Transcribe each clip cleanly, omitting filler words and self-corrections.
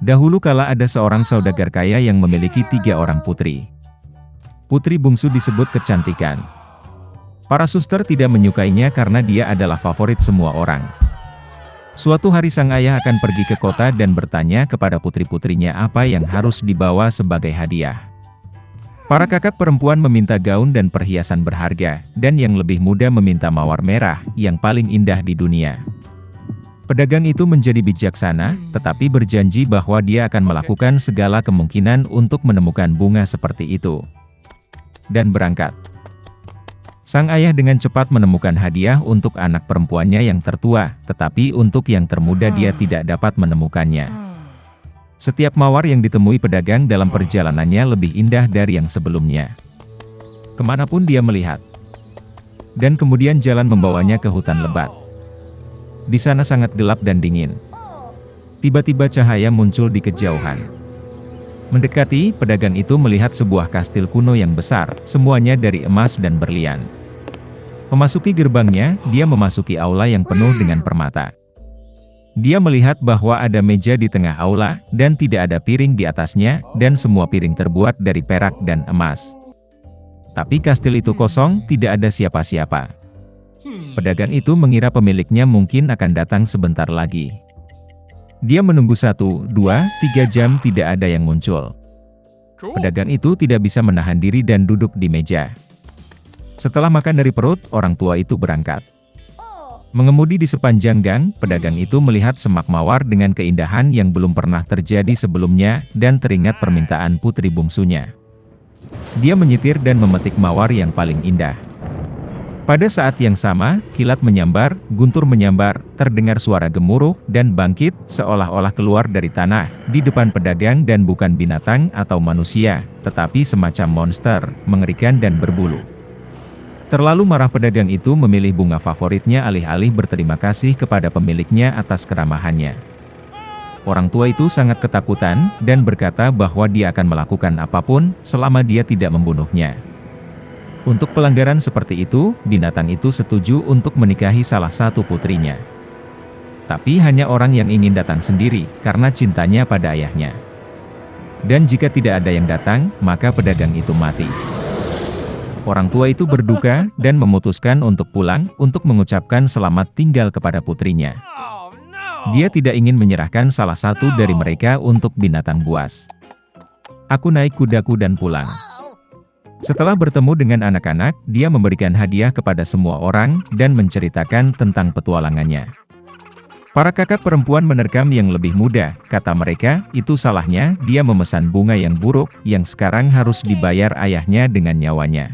Dahulu kala ada seorang saudagar kaya yang memiliki 3 orang putri. Putri bungsu disebut kecantikan. Para suster tidak menyukainya karena dia adalah favorit semua orang. Suatu hari sang ayah akan pergi ke kota dan bertanya kepada putri-putrinya apa yang harus dibawa sebagai hadiah. Para kakak perempuan meminta gaun dan perhiasan berharga, dan yang lebih muda meminta mawar merah, yang paling indah di dunia. Pedagang itu menjadi bijaksana, tetapi berjanji bahwa dia akan melakukan segala kemungkinan untuk menemukan bunga seperti itu. Dan berangkat. Sang ayah dengan cepat menemukan hadiah untuk anak perempuannya yang tertua, tetapi untuk yang termuda dia tidak dapat menemukannya. Setiap mawar yang ditemui pedagang dalam perjalanannya lebih indah dari yang sebelumnya. Kemanapun dia melihat. Dan kemudian jalan membawanya ke hutan lebat. Di sana sangat gelap dan dingin. Tiba-tiba cahaya muncul di kejauhan. Mendekati, pedagang itu melihat sebuah kastil kuno yang besar, semuanya dari emas dan berlian. Memasuki gerbangnya, dia memasuki aula yang penuh dengan permata. Dia melihat bahwa ada meja di tengah aula, dan tidak ada piring di atasnya, dan semua piring terbuat dari perak dan emas. Tapi kastil itu kosong, tidak ada siapa-siapa. Pedagang itu mengira pemiliknya mungkin akan datang sebentar lagi. Dia menunggu 1, 2, 3 jam tidak ada yang muncul. Pedagang itu tidak bisa menahan diri dan duduk di meja. Setelah makan dari perut, orang tua itu berangkat. Mengemudi di sepanjang gang, pedagang itu melihat semak mawar dengan keindahan yang belum pernah terjadi sebelumnya, dan teringat permintaan putri bungsunya. Dia menyetir dan memetik mawar yang paling indah. Pada saat yang sama, kilat menyambar, guntur menyambar, terdengar suara gemuruh, dan bangkit, seolah-olah keluar dari tanah, di depan pedagang dan bukan binatang atau manusia, tetapi semacam monster, mengerikan dan berbulu. Terlalu marah pedagang itu memilih bunga favoritnya alih-alih berterima kasih kepada pemiliknya atas keramahannya. Orang tua itu sangat ketakutan, dan berkata bahwa dia akan melakukan apapun, selama dia tidak membunuhnya. Untuk pelanggaran seperti itu, binatang itu setuju untuk menikahi salah satu putrinya. Tapi hanya orang yang ingin datang sendiri, karena cintanya pada ayahnya. Dan jika tidak ada yang datang, maka pedagang itu mati. Orang tua itu berduka, dan memutuskan untuk pulang, untuk mengucapkan selamat tinggal kepada putrinya. Dia tidak ingin menyerahkan salah satu dari mereka untuk binatang buas. Aku naik kudaku dan pulang. Setelah bertemu dengan anak-anak, dia memberikan hadiah kepada semua orang, dan menceritakan tentang petualangannya. Para kakak perempuan menerkam yang lebih muda, kata mereka, itu salahnya, dia memesan bunga yang buruk, yang sekarang harus dibayar ayahnya dengan nyawanya.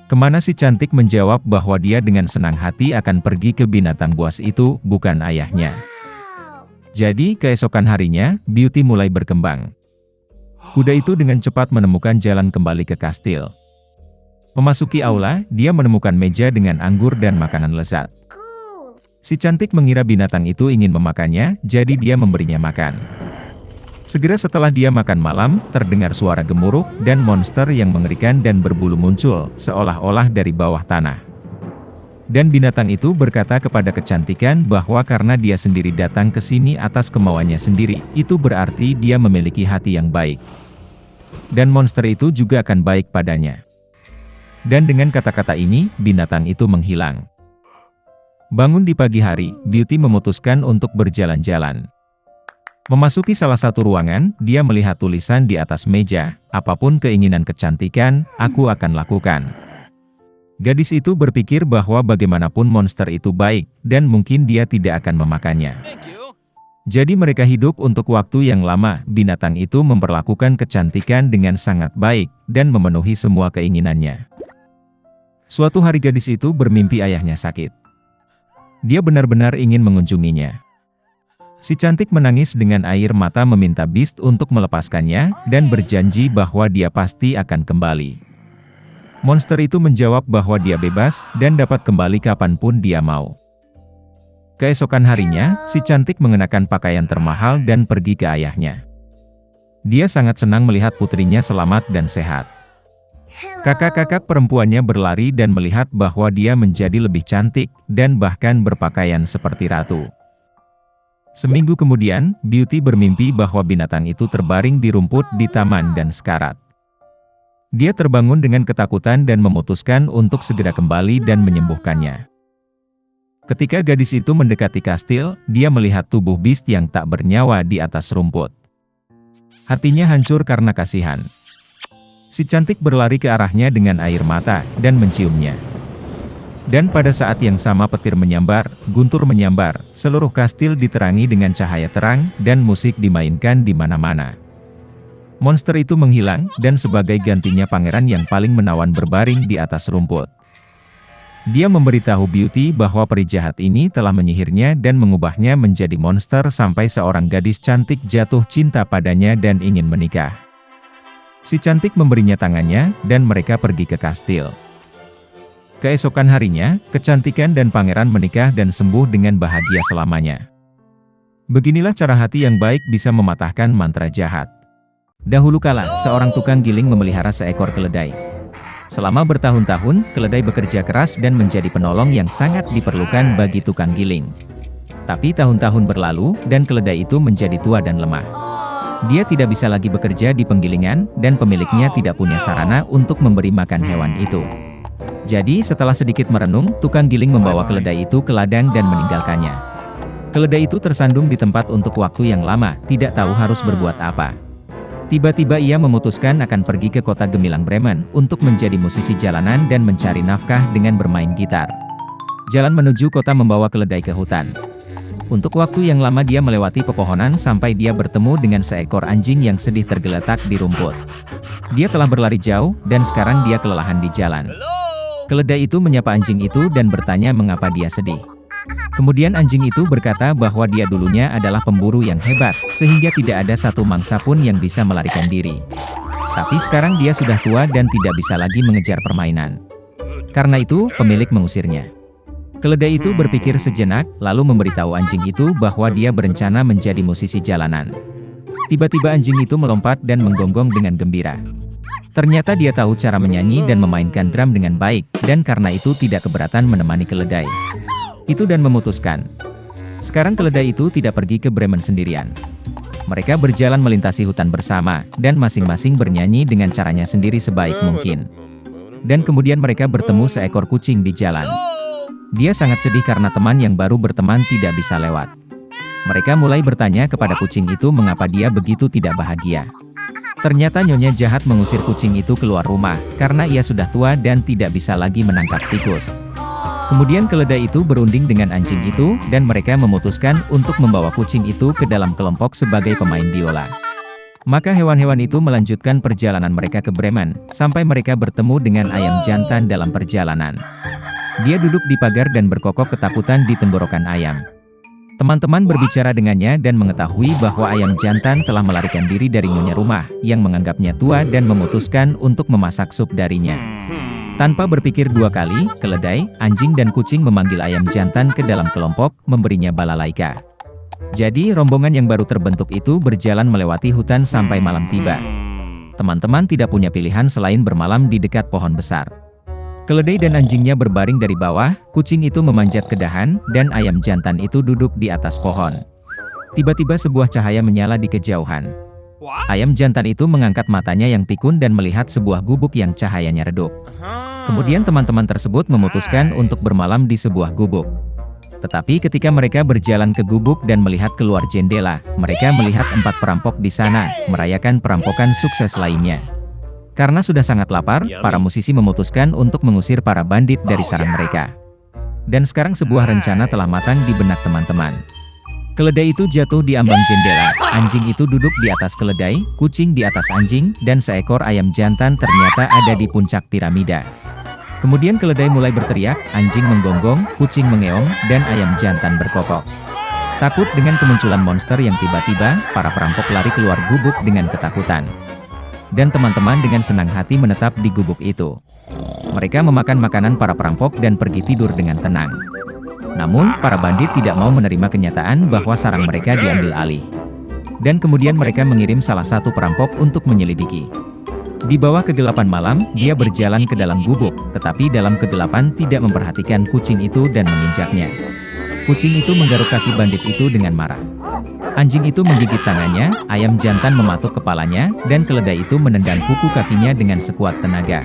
Kemana si cantik menjawab bahwa dia dengan senang hati akan pergi ke binatang buas itu, bukan ayahnya. Jadi, keesokan harinya, Beauty mulai berkembang. Kuda itu dengan cepat menemukan jalan kembali ke kastil. Memasuki aula, dia menemukan meja dengan anggur dan makanan lezat. Si cantik mengira binatang itu ingin memakannya, jadi dia memberinya makan. Segera setelah dia makan malam, terdengar suara gemuruh, dan monster yang mengerikan dan berbulu muncul, seolah-olah dari bawah tanah. Dan binatang itu berkata kepada kecantikan bahwa karena dia sendiri datang ke sini atas kemauannya sendiri, itu berarti dia memiliki hati yang baik. Dan monster itu juga akan baik padanya. Dan dengan kata-kata ini, binatang itu menghilang. Bangun di pagi hari, Beauty memutuskan untuk berjalan-jalan. Memasuki salah satu ruangan, dia melihat tulisan di atas meja, apapun keinginan kecantikan, aku akan lakukan. Gadis itu berpikir bahwa bagaimanapun monster itu baik, dan mungkin dia tidak akan memakannya. Jadi mereka hidup untuk waktu yang lama, binatang itu memperlakukan kecantikan dengan sangat baik, dan memenuhi semua keinginannya. Suatu hari gadis itu bermimpi ayahnya sakit. Dia benar-benar ingin mengunjunginya. Si cantik menangis dengan air mata meminta Beast untuk melepaskannya, dan berjanji bahwa dia pasti akan kembali. Monster itu menjawab bahwa dia bebas, dan dapat kembali kapanpun dia mau. Keesokan harinya, si cantik mengenakan pakaian termahal dan pergi ke ayahnya. Dia sangat senang melihat putrinya selamat dan sehat. Kakak-kakak perempuannya berlari dan melihat bahwa dia menjadi lebih cantik, dan bahkan berpakaian seperti ratu. Seminggu kemudian, Beauty bermimpi bahwa binatang itu terbaring di rumput di taman dan sekarat. Dia terbangun dengan ketakutan dan memutuskan untuk segera kembali dan menyembuhkannya. Ketika gadis itu mendekati kastil, dia melihat tubuh Beast yang tak bernyawa di atas rumput. Hatinya hancur karena kasihan. Si cantik berlari ke arahnya dengan air mata, dan menciumnya. Dan pada saat yang sama petir menyambar, guntur menyambar, seluruh kastil diterangi dengan cahaya terang, dan musik dimainkan di mana-mana. Monster itu menghilang, dan sebagai gantinya pangeran yang paling menawan berbaring di atas rumput. Dia memberitahu Beauty bahwa peri jahat ini telah menyihirnya dan mengubahnya menjadi monster sampai seorang gadis cantik jatuh cinta padanya dan ingin menikah. Si cantik memberinya tangannya, dan mereka pergi ke kastil. Keesokan harinya, kecantikan dan pangeran menikah dan sembuh dengan bahagia selamanya. Beginilah cara hati yang baik bisa mematahkan mantra jahat. Dahulu kala, seorang tukang giling memelihara seekor keledai. Selama bertahun-tahun, keledai bekerja keras dan menjadi penolong yang sangat diperlukan bagi tukang giling. Tapi tahun-tahun berlalu, dan keledai itu menjadi tua dan lemah. Dia tidak bisa lagi bekerja di penggilingan, dan pemiliknya tidak punya sarana untuk memberi makan hewan itu. Jadi setelah sedikit merenung, tukang giling membawa keledai itu ke ladang dan meninggalkannya. Keledai itu tersandung di tempat untuk waktu yang lama, tidak tahu harus berbuat apa. Tiba-tiba ia memutuskan akan pergi ke kota gemilang Bremen, untuk menjadi musisi jalanan dan mencari nafkah dengan bermain gitar. Jalan menuju kota membawa keledai ke hutan. Untuk waktu yang lama dia melewati pepohonan sampai dia bertemu dengan seekor anjing yang sedih tergeletak di rumput. Dia telah berlari jauh, dan sekarang dia kelelahan di jalan. Keledai itu menyapa anjing itu dan bertanya mengapa dia sedih. Kemudian anjing itu berkata bahwa dia dulunya adalah pemburu yang hebat, sehingga tidak ada satu mangsa pun yang bisa melarikan diri. Tapi sekarang dia sudah tua dan tidak bisa lagi mengejar permainan. Karena itu, pemilik mengusirnya. Keledai itu berpikir sejenak, lalu memberitahu anjing itu bahwa dia berencana menjadi musisi jalanan. Tiba-tiba anjing itu melompat dan menggonggong dengan gembira. Ternyata dia tahu cara menyanyi dan memainkan drum dengan baik, dan karena itu tidak keberatan menemani keledai itu dan memutuskan. Sekarang keledai itu tidak pergi ke Bremen sendirian. Mereka berjalan melintasi hutan bersama, dan masing-masing bernyanyi dengan caranya sendiri sebaik mungkin. Dan kemudian mereka bertemu seekor kucing di jalan. Dia sangat sedih karena teman yang baru berteman tidak bisa lewat. Mereka mulai bertanya kepada kucing itu mengapa dia begitu tidak bahagia. Ternyata nyonya jahat mengusir kucing itu keluar rumah, karena ia sudah tua dan tidak bisa lagi menangkap tikus. Kemudian keledai itu berunding dengan anjing itu, dan mereka memutuskan untuk membawa kucing itu ke dalam kelompok sebagai pemain biola. Maka hewan-hewan itu melanjutkan perjalanan mereka ke Bremen, sampai mereka bertemu dengan ayam jantan dalam perjalanan. Dia duduk di pagar dan berkokok ketakutan di tenggorokan ayam. Teman-teman berbicara dengannya dan mengetahui bahwa ayam jantan telah melarikan diri dari nyonya rumah, yang menganggapnya tua dan memutuskan untuk memasak sup darinya. Tanpa berpikir dua kali, keledai, anjing dan kucing memanggil ayam jantan ke dalam kelompok, memberinya balalaika. Jadi rombongan yang baru terbentuk itu berjalan melewati hutan sampai malam tiba. Teman-teman tidak punya pilihan selain bermalam di dekat pohon besar. Keledai dan anjingnya berbaring dari bawah, kucing itu memanjat ke dahan, dan ayam jantan itu duduk di atas pohon. Tiba-tiba sebuah cahaya menyala di kejauhan. Ayam jantan itu mengangkat matanya yang pikun dan melihat sebuah gubuk yang cahayanya redup. Kemudian teman-teman tersebut memutuskan untuk bermalam di sebuah gubuk. Tetapi ketika mereka berjalan ke gubuk dan melihat keluar jendela, mereka melihat 4 perampok di sana, merayakan perampokan sukses lainnya. Karena sudah sangat lapar, para musisi memutuskan untuk mengusir para bandit dari sarang mereka. Dan sekarang sebuah rencana telah matang di benak teman-teman. Keledai itu jatuh di ambang jendela, anjing itu duduk di atas keledai, kucing di atas anjing, dan seekor ayam jantan ternyata ada di puncak piramida. Kemudian keledai mulai berteriak, anjing menggonggong, kucing mengeong, dan ayam jantan berkokok. Takut dengan kemunculan monster yang tiba-tiba, para perampok lari keluar gubuk dengan ketakutan. Dan teman-teman dengan senang hati menetap di gubuk itu. Mereka memakan makanan para perampok dan pergi tidur dengan tenang. Namun, para bandit tidak mau menerima kenyataan bahwa sarang mereka diambil alih. Dan kemudian mereka mengirim salah satu perampok untuk menyelidiki. Di bawah kegelapan malam, dia berjalan ke dalam gubuk, tetapi dalam kegelapan tidak memperhatikan kucing itu dan menginjaknya. Kucing itu menggaruk kaki bandit itu dengan marah. Anjing itu menggigit tangannya, ayam jantan mematuk kepalanya, dan keledai itu menendang kuku kakinya dengan sekuat tenaga.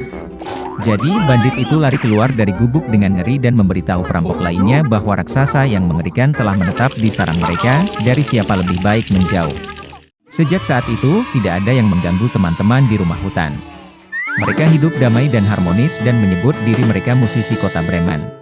Jadi, bandit itu lari keluar dari gubuk dengan ngeri dan memberitahu perampok lainnya bahwa raksasa yang mengerikan telah menetap di sarang mereka, dari siapa lebih baik menjauh. Sejak saat itu, tidak ada yang mengganggu teman-teman di rumah hutan. Mereka hidup damai dan harmonis dan menyebut diri mereka musisi kota Bremen.